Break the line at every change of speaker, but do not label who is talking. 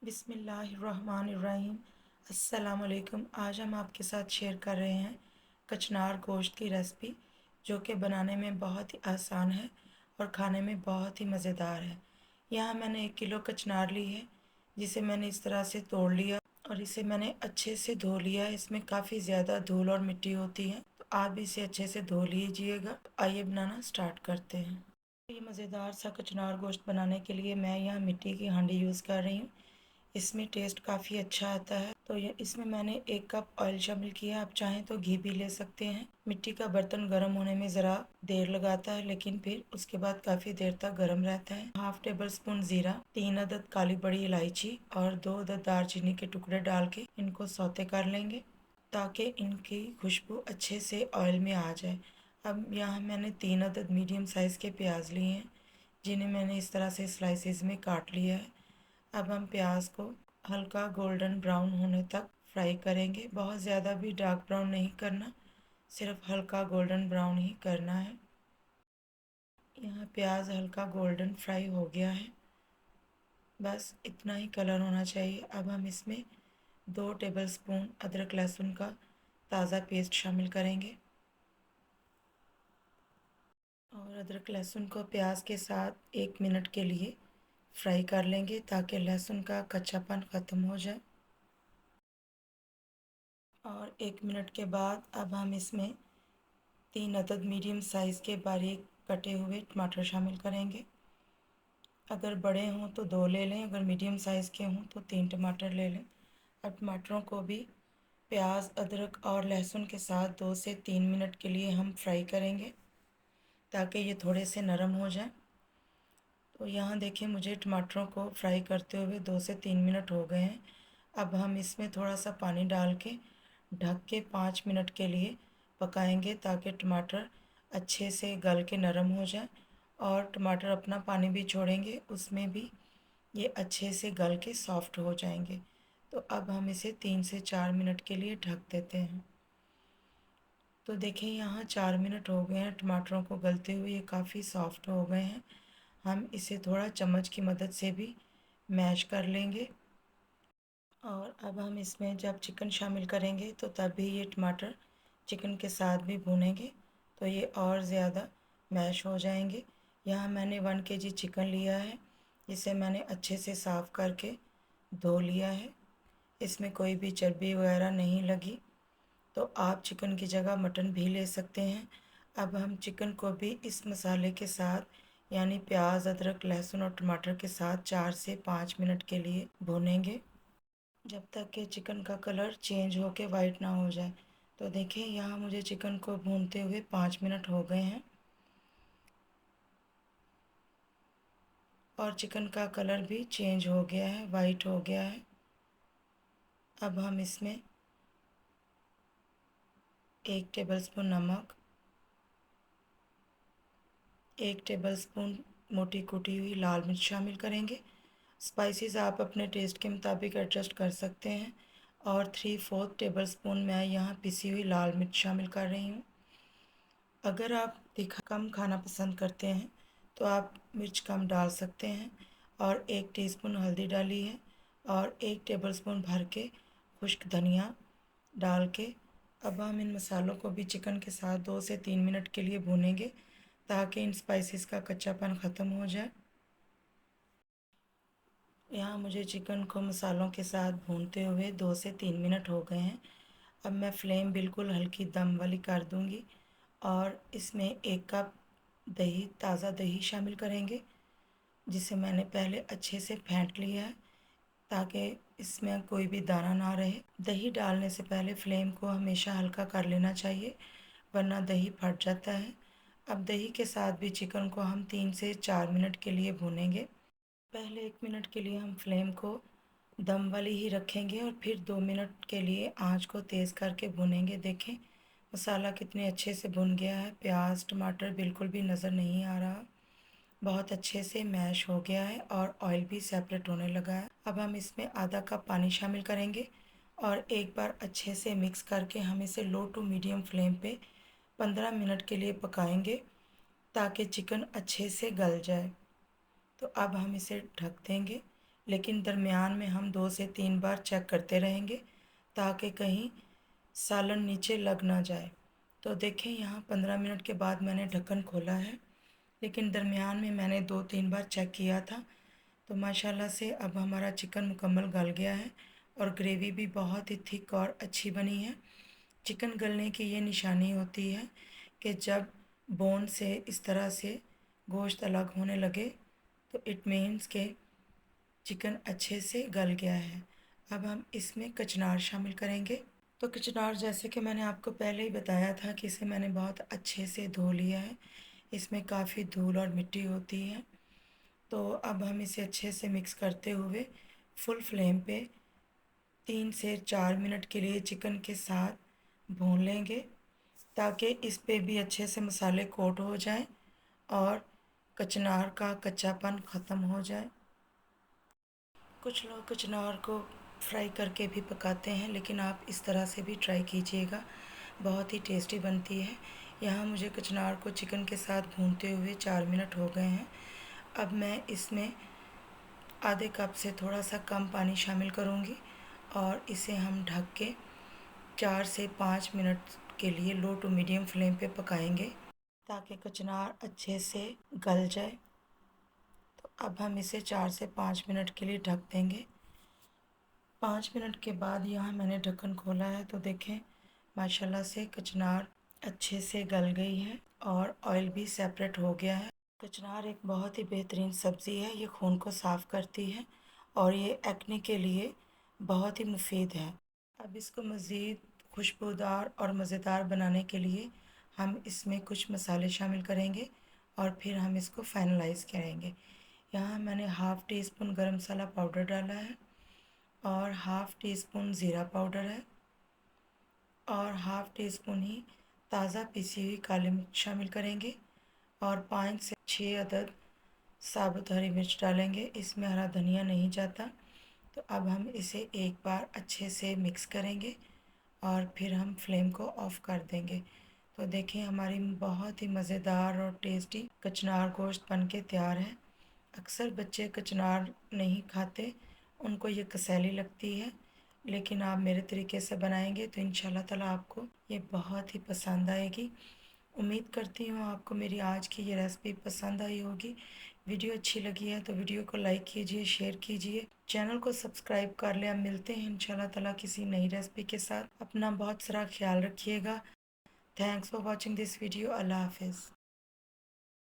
बिस्मिल्लाहिर्रहमानिर्रहीम। अस्सलाम वालेकुम। आज हम आपके साथ शेयर कर रहे हैं कचनार गोश्त की रेसिपी, जो कि बनाने में बहुत ही आसान है और खाने में बहुत ही मज़ेदार है। यहाँ मैंने 1 किलो कचनार ली है, जिसे मैंने इस तरह से तोड़ लिया और इसे मैंने अच्छे से धो लिया है। इसमें काफ़ी ज़्यादा धूल और मिट्टी होती है, तो आप भी इसे अच्छे से धो लीजिएगा। तो आइए बनाना स्टार्ट करते हैं। ये मज़ेदार सा कचनार गोश्त बनाने के लिए मैं यहाँ मिट्टी की हांडी यूज़ कर रही हूँ। इसमें टेस्ट काफ़ी अच्छा आता है। तो ये इसमें मैंने 1 कप ऑयल शामिल किया। आप चाहें तो घी भी ले सकते हैं। मिट्टी का बर्तन गर्म होने में ज़रा देर लगाता है, लेकिन फिर उसके बाद काफ़ी देर तक गर्म रहता है। 1/2 टेबल स्पून ज़ीरा, 3 अदद काली बड़ी इलायची और 2 अदद दालचीनी के टुकड़े डाल के इनको सौते कर लेंगे, ताकि इनकी खुशबू अच्छे से ऑयल में आ जाए। अब यहाँ मैंने 3 अदद मीडियम साइज़ के प्याज लिए हैं, जिन्हें मैंने इस तरह से स्लाइसेस में काट लिया है। अब हम प्याज को हल्का गोल्डन ब्राउन होने तक फ्राई करेंगे। बहुत ज़्यादा भी डार्क ब्राउन नहीं करना, सिर्फ हल्का गोल्डन ब्राउन ही करना है। यहाँ प्याज हल्का गोल्डन फ्राई हो गया है, बस इतना ही कलर होना चाहिए। अब हम इसमें 2 टेबल स्पून अदरक लहसुन का ताज़ा पेस्ट शामिल करेंगे और अदरक लहसुन को प्याज के साथ 1 मिनट के लिए फ्राई कर लेंगे, ताकि लहसुन का कच्चापन ख़त्म हो जाए। और 1 मिनट के बाद अब हम इसमें 3 अदद मीडियम साइज़ के बारीक कटे हुए टमाटर शामिल करेंगे। अगर बड़े हों तो 2 ले लें, अगर मीडियम साइज़ के हों तो 3 टमाटर ले लें। अब टमाटरों को भी प्याज, अदरक और लहसुन के साथ 2 से 3 मिनट के लिए हम फ्राई करेंगे, ताकि ये थोड़े से नरम हो जाएं। तो यहाँ देखिए, मुझे टमाटरों को फ्राई करते हुए 2 से 3 मिनट हो गए हैं। अब हम इसमें थोड़ा सा पानी डाल के ढक के 5 मिनट के लिए पकाएंगे, ताकि टमाटर अच्छे से गल के नरम हो जाए और टमाटर अपना पानी भी छोड़ेंगे, उसमें भी ये अच्छे से गल के सॉफ्ट हो जाएंगे। तो अब हम इसे 3 से 4 मिनट के लिए ढक देते हैं। तो देखिए, यहाँ 4 मिनट हो गए हैं टमाटरों को गलते हुए, ये काफ़ी सॉफ्ट हो गए हैं। हम इसे थोड़ा चम्मच की मदद से भी मैश कर लेंगे। और अब हम इसमें जब चिकन शामिल करेंगे तो तब भी ये टमाटर चिकन के साथ भी भूनेंगे, तो ये और ज़्यादा मैश हो जाएंगे। यहाँ मैंने 1 kg चिकन लिया है, इसे मैंने अच्छे से साफ़ करके धो लिया है। इसमें कोई भी चर्बी वगैरह नहीं लगी, तो आप चिकन की जगह मटन भी ले सकते हैं। अब हम चिकन को भी इस मसाले के साथ, यानी प्याज, अदरक, लहसुन और टमाटर के साथ 4 से 5 मिनट के लिए भूनेंगे, जब तक कि चिकन का कलर चेंज होके वाइट ना हो जाए। तो देखिए, यहाँ मुझे चिकन को भूनते हुए 5 मिनट हो गए हैं और चिकन का कलर भी चेंज हो गया है, वाइट हो गया है। अब हम इसमें 1 टेबल स्पून नमक, 1 टेबल स्पून मोटी कुटी हुई लाल मिर्च शामिल करेंगे। स्पाइसेस आप अपने टेस्ट के मुताबिक एडजस्ट कर सकते हैं। और 3/4 टेबल स्पून मैं यहाँ पिसी हुई लाल मिर्च शामिल कर रही हूँ। अगर आप तीखा कम खाना पसंद करते हैं तो आप मिर्च कम डाल सकते हैं। और 1 टीस्पून हल्दी डाली है और 1 टेबल स्पून भर के खुश्क धनिया डाल के अब हम इन मसालों को भी चिकन के साथ 2 से 3 मिनट के लिए भूनेंगे, ताकि इन स्पाइसेस का कच्चापन ख़त्म हो जाए। यहाँ मुझे चिकन को मसालों के साथ भूनते हुए 2 से 3 मिनट हो गए हैं। अब मैं फ्लेम बिल्कुल हल्की दम वाली कर दूँगी और इसमें 1 कप दही, ताज़ा दही शामिल करेंगे, जिसे मैंने पहले अच्छे से फेंट लिया है, ताकि इसमें कोई भी दाना ना रहे। दही डालने से पहले फ्लेम को हमेशा हल्का कर लेना चाहिए, वरना दही फट जाता है। अब दही के साथ भी चिकन को हम 3 से 4 मिनट के लिए भूनेंगे। पहले 1 मिनट के लिए हम फ्लेम को दम वाली ही रखेंगे और फिर 2 मिनट के लिए आंच को तेज़ करके भुनेंगे। देखें, मसाला कितने अच्छे से भुन गया है, प्याज टमाटर बिल्कुल भी नज़र नहीं आ रहा, बहुत अच्छे से मैश हो गया है और ऑयल भी सेपरेट होने लगा है। अब हम इसमें आधा कप पानी शामिल करेंगे और एक बार अच्छे से मिक्स करके हम इसे लो टू मीडियम फ्लेम पे 15 मिनट के लिए पकाएंगे, ताकि चिकन अच्छे से गल जाए। तो अब हम इसे ढक देंगे। लेकिन दरमियान में हम 2 से 3 बार चेक करते रहेंगे ताकि कहीं सालन नीचे लग ना जाए। तो देखें यहाँ 15 मिनट के बाद मैंने ढक्कन खोला है, लेकिन दरमियान में मैंने 2-3 बार चेक किया था। तो माशाल्लाह से अब हमारा चिकन मुकम्मल गल गया है और ग्रेवी भी बहुत ही थिक और अच्छी बनी है। चिकन गलने की ये निशानी होती है कि जब बोन से इस तरह से गोश्त अलग होने लगे तो इट मीन्स के चिकन अच्छे से गल गया है। अब हम इसमें कचनार शामिल करेंगे। तो कचनार जैसे कि मैंने आपको पहले ही बताया था कि इसे मैंने बहुत अच्छे से धो लिया है। इसमें काफ़ी धूल और मिट्टी होती है। तो अब हम इसे अच्छे से मिक्स करते हुए फुल फ्लेम पे 3 से 4 मिनट के लिए चिकन के साथ भून लेंगे ताकि इस पे भी अच्छे से मसाले कोट हो जाएं और कचनार का कच्चापन ख़त्म हो जाए। कुछ लोग कचनार को फ्राई करके भी पकाते हैं, लेकिन आप इस तरह से भी ट्राई कीजिएगा, बहुत ही टेस्टी बनती है। यहाँ मुझे कचनार को चिकन के साथ भूनते हुए 4 मिनट हो गए हैं। अब मैं इसमें आधे कप से थोड़ा सा कम पानी शामिल करूँगी और इसे हम ढक के 4 से 5 मिनट के लिए लो टू मीडियम फ्लेम पे पकाएंगे ताकि कचनार अच्छे से गल जाए। तो अब हम इसे 4 से 5 मिनट के लिए ढक देंगे। 5 मिनट के बाद यहाँ मैंने ढक्कन खोला है तो देखें माशाल्लाह से कचनार अच्छे से गल गई है और ऑयल भी सेपरेट हो गया है। कचनार एक बहुत ही बेहतरीन सब्ज़ी है, ये खून को साफ़ करती है और ये एक्ने के लिए बहुत ही मुफीद है। अब इसको मज़ीद खुशबूदार और मज़ेदार बनाने के लिए हम इसमें कुछ मसाले शामिल करेंगे और फिर हम इसको फाइनलाइज़ करेंगे। यहाँ मैंने हाफ़ टी स्पून गरम मसाला पाउडर डाला है और हाफ़ टी स्पून ज़ीरा पाउडर है और हाफ़ टी स्पून ही ताज़ा पिसी हुई काली मिर्च शामिल करेंगे और 5 से 6 अदद साबुत हरी मिर्च डालेंगे। इसमें हरा धनिया नहीं जाता। तो अब हम इसे एक बार अच्छे से मिक्स करेंगे और फिर हम फ्लेम को ऑफ़ कर देंगे। तो देखिए हमारी बहुत ही मज़ेदार और टेस्टी कचनार गोश्त बन के तैयार है। अक्सर बच्चे कचनार नहीं खाते, उनको ये कसैली लगती है, लेकिन आप मेरे तरीके से बनाएंगे तो इंशाल्लाह ताला आपको ये बहुत ही पसंद आएगी। उम्मीद करती हूँ आपको मेरी आज की ये रेसिपी पसंद आई होगी। वीडियो अच्छी लगी है तो वीडियो को लाइक कीजिए, शेयर कीजिए, चैनल को सब्सक्राइब कर लें। अब मिलते हैं इंशाल्लाह ताला किसी नई रेसिपी के साथ। अपना बहुत सारा ख्याल रखिएगा। Thanks for watching this video. अल्लाह हाफिज़।